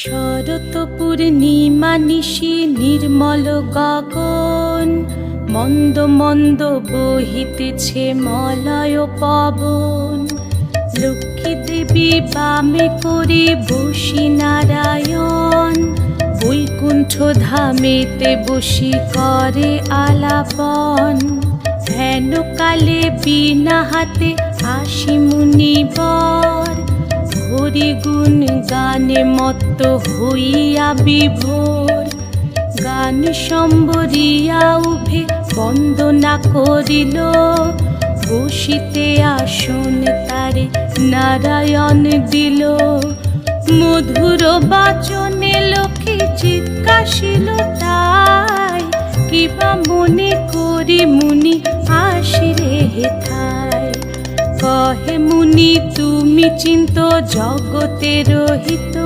শরৎ পূর্ণিমা নিশি নির্মল গগন, মন্দ মন্দ বহিতেছে মলয় পবন। লক্ষ্মী দেবী বামে করে বসি নারায়ণ, বৈকুণ্ঠ ধামেতে বসি করে আলাপন। হেন কালে বিনা হাতে আসি মুনিবর, হরি গুণ গানে মত্ত হইয়া বিভোর। গান সম্বরিয়া উভে বন্দনা করিল, বসিতে আসন তারে নারায়ণ দিল। মধুর বাচনে লোকে জিজ্ঞাসিল তাই, কিবা মনে করি মুনি আসিরে হেথায়। কহে মুনি তুমি চিন্ত জগতের হিত,